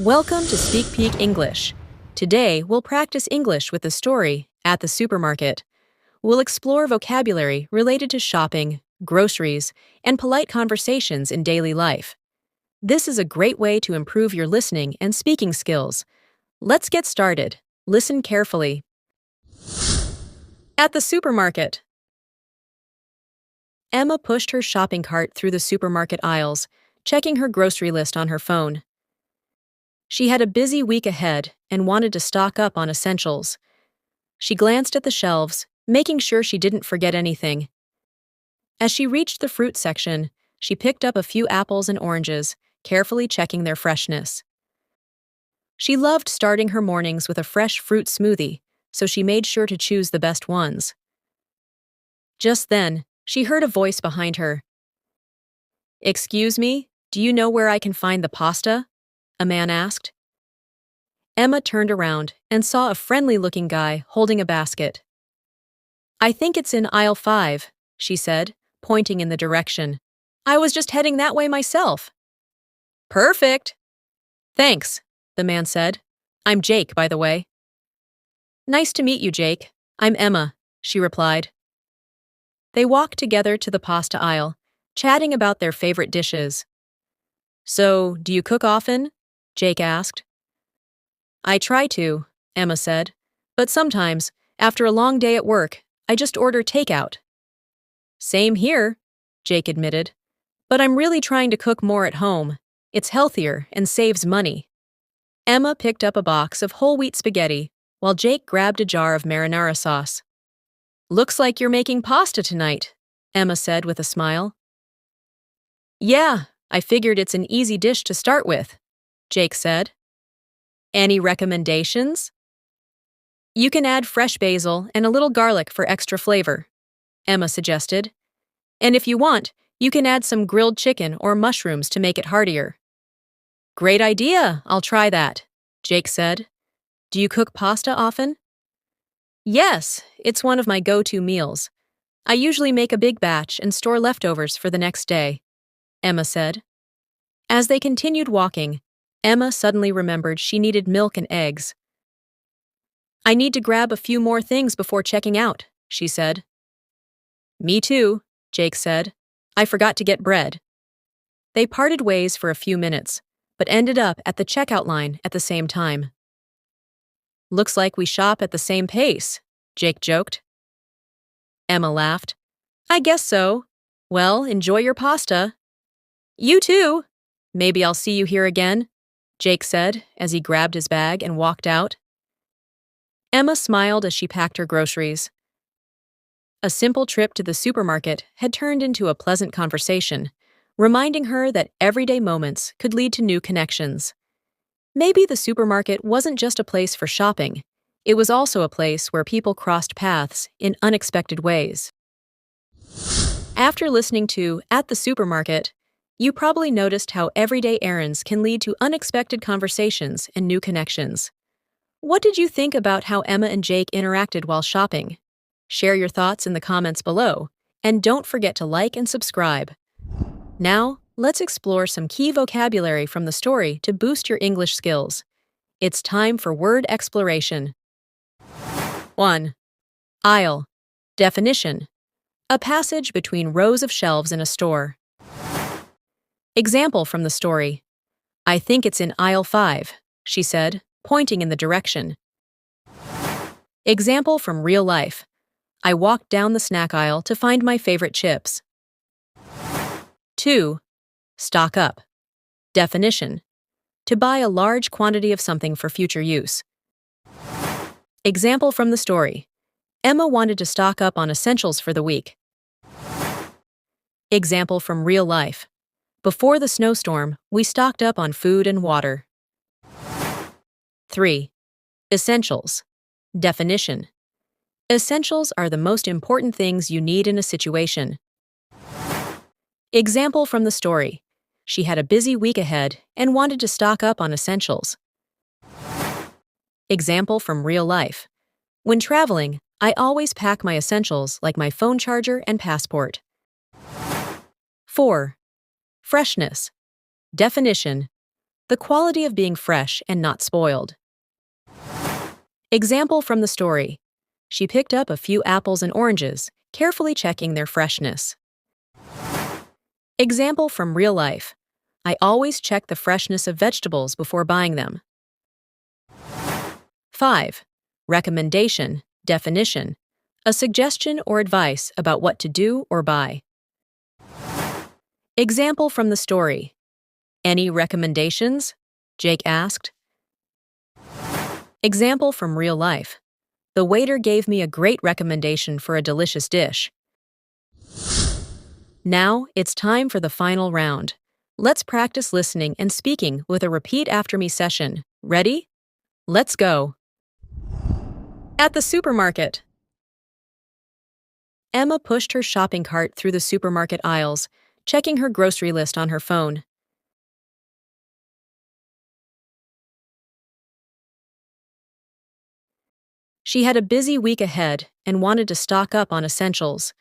Welcome to Speak Peak English. Today, we'll practice English with the story At the Supermarket. We'll explore vocabulary related to shopping, groceries, and polite conversations in daily life. This is a great way to improve your listening and speaking skills. Let's get started. Listen carefully. At the supermarket. Emma pushed her shopping cart through the supermarket aisles, checking her grocery list on her phone. She had a busy week ahead and wanted to stock up on essentials. She glanced at the shelves, making sure she didn't forget anything. As she reached the fruit section, she picked up a few apples and oranges, carefully checking their freshness. She loved starting her mornings with a fresh fruit smoothie, so she made sure to choose the best ones. Just then, she heard a voice behind her. "Excuse me, do you know where I can find the pasta?" a man asked. Emma turned around and saw a friendly-looking guy holding a basket. "I think it's in aisle 5, she said, pointing in the direction. "I was just heading that way myself." "Perfect." "Thanks," the man said. "I'm Jake, by the way." "Nice to meet you, Jake. I'm Emma," she replied. They walked together to the pasta aisle, chatting about their favorite dishes. "So, do you cook often?" Jake asked. "I try to," Emma said, "but sometimes, after a long day at work, I just order takeout." "Same here," Jake admitted, "but I'm really trying to cook more at home. It's healthier and saves money." Emma picked up a box of whole wheat spaghetti, while Jake grabbed a jar of marinara sauce. "Looks like you're making pasta tonight," Emma said with a smile. "Yeah, I figured it's an easy dish to start with," Jake said. "Any recommendations?" "You can add fresh basil and a little garlic for extra flavor," Emma suggested. "And if you want, you can add some grilled chicken or mushrooms to make it heartier." "Great idea, I'll try that," Jake said. "Do you cook pasta often?" "Yes, it's one of my go-to meals. I usually make a big batch and store leftovers for the next day," Emma said. As they continued walking, Emma suddenly remembered she needed milk and eggs. "I need to grab a few more things before checking out," she said. "Me too," Jake said. "I forgot to get bread." They parted ways for a few minutes, but ended up at the checkout line at the same time. "Looks like we shop at the same pace," Jake joked. Emma laughed. "I guess so. Well, enjoy your pasta." "You too. Maybe I'll see you here again," Jake said as he grabbed his bag and walked out. Emma smiled as she packed her groceries. A simple trip to the supermarket had turned into a pleasant conversation, reminding her that everyday moments could lead to new connections. Maybe the supermarket wasn't just a place for shopping. It was also a place where people crossed paths in unexpected ways. After listening to At the Supermarket, you probably noticed how everyday errands can lead to unexpected conversations and new connections. What did you think about how Emma and Jake interacted while shopping? Share your thoughts in the comments below, and don't forget to like and subscribe. Now, let's explore some key vocabulary from the story to boost your English skills. It's time for word exploration. 1. Aisle. Definition: a passage between rows of shelves in a store. Example from the story: "I think it's in aisle 5, she said, pointing in the direction." Example from real life: "I walked down the snack aisle to find my favorite chips." 2. Stock up. Definition: to buy a large quantity of something for future use. Example from the story: Emma wanted to stock up on essentials for the week. Example from real life: before the snowstorm, we stocked up on food and water. 3. Essentials. Definition: essentials are the most important things you need in a situation. Example from the story: she had a busy week ahead and wanted to stock up on essentials. Example from real life: when traveling, I always pack my essentials like my phone charger and passport. 4. Freshness. Definition: the quality of being fresh and not spoiled. Example from the story. She picked up a few apples and oranges, carefully checking their freshness. Example from real life. I always check the freshness of vegetables before buying them. 5. Recommendation, definition. A suggestion or advice about what to do or buy. Example from the story. Any recommendations? Jake asked. Example from real life. The waiter gave me a great recommendation for a delicious dish. Now, it's time for the final round. Let's practice listening and speaking with a repeat after me session. Ready? Let's go. At the supermarket. Emma pushed her shopping cart through the supermarket aisles, checking her grocery list on her phone. She had a busy week ahead and wanted to stock up on essentials.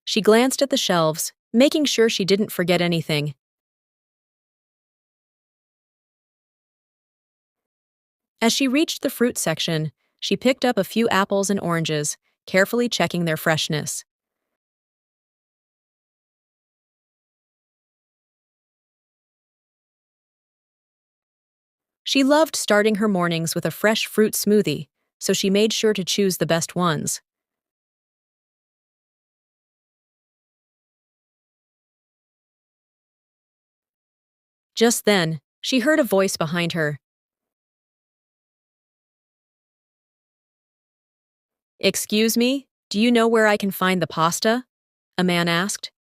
She glanced at the shelves, making sure she didn't forget anything. As she reached the fruit section, she picked up a few apples and oranges, carefully checking their freshness. She loved starting her mornings with a fresh fruit smoothie, so she made sure to choose the best ones. Just then, she heard a voice behind her. "Excuse me, do you know where I can find the pasta?" a man asked.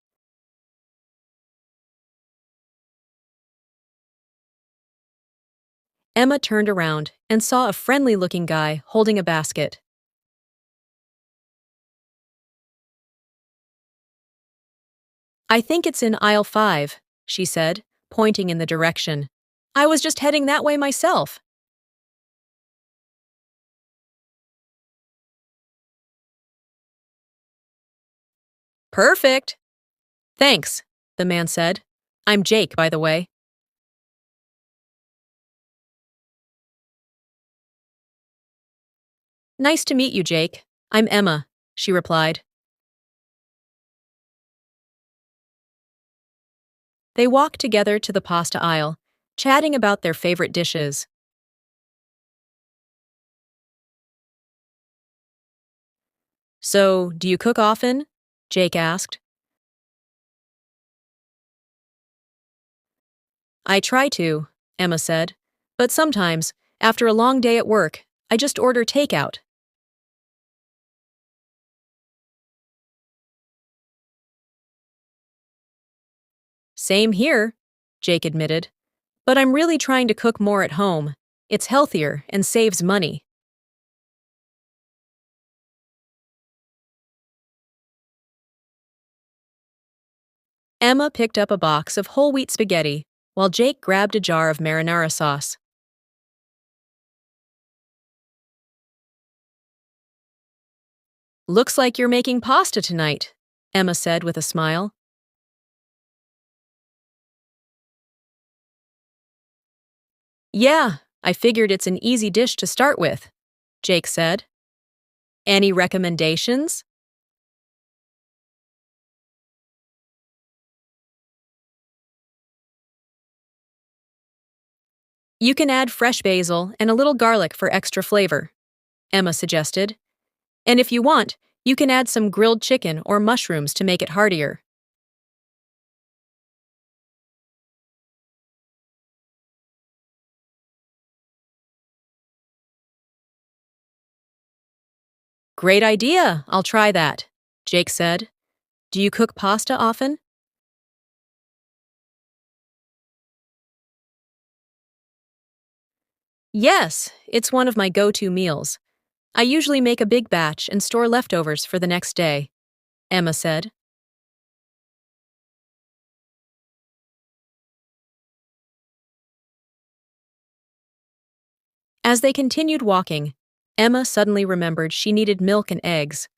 Emma turned around and saw a friendly-looking guy holding a basket. "I think it's in aisle 5, she said, pointing in the direction. "I was just heading that way myself." "Perfect." "Thanks," the man said. "I'm Jake, by the way." "Nice to meet you, Jake. I'm Emma," she replied. They walked together to the pasta aisle, chatting about their favorite dishes. "So, do you cook often?" Jake asked. "I try to," Emma said. "But sometimes, after a long day at work, I just order takeout." "Same here," Jake admitted. "But I'm really trying to cook more at home. It's healthier and saves money." Emma picked up a box of whole wheat spaghetti, while Jake grabbed a jar of marinara sauce. "Looks like you're making pasta tonight," Emma said with a smile. "Yeah, I figured it's an easy dish to start with," Jake said. "Any recommendations?" "You can add fresh basil and a little garlic for extra flavor," Emma suggested. "And if you want, you can add some grilled chicken or mushrooms to make it heartier." "Great idea, I'll try that," Jake said. "Do you cook pasta often?" "Yes, it's one of my go-to meals. I usually make a big batch and store leftovers for the next day," Emma said. As they continued walking, Emma suddenly remembered she needed milk and eggs.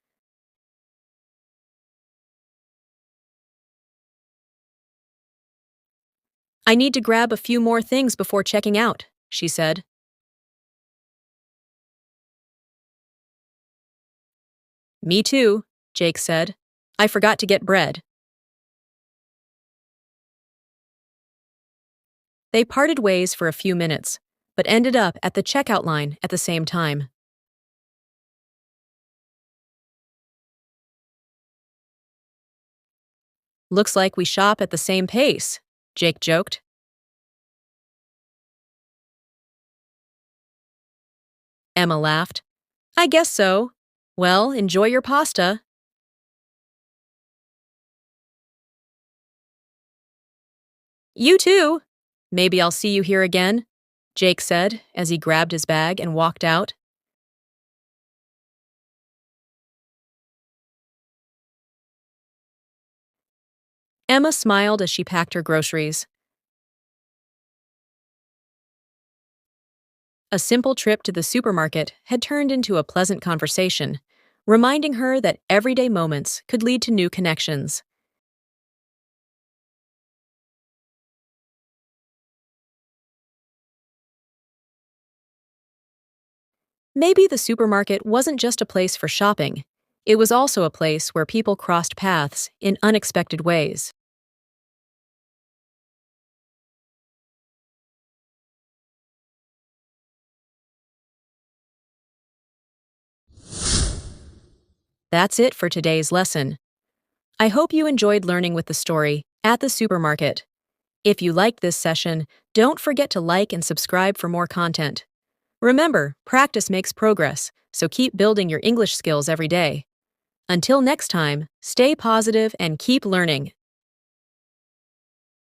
I need to grab a few more things before checking out, she said. Me too, Jake said. I forgot to get bread. They parted ways for a few minutes, but ended up at the checkout line at the same time. Looks like we shop at the same pace, Jake joked. Emma laughed. I guess so. Well, enjoy your pasta. You too. Maybe I'll see you here again, Jake said as he grabbed his bag and walked out. Emma smiled as she packed her groceries. A simple trip to the supermarket had turned into a pleasant conversation, reminding her that everyday moments could lead to new connections. Maybe the supermarket wasn't just a place for shopping. It was also a place where people crossed paths in unexpected ways. That's it for today's lesson. I hope you enjoyed learning with the story at the supermarket. If you liked this session, don't forget to like and subscribe for more content. Remember, practice makes progress, so keep building your English skills every day. Until next time, stay positive and keep learning.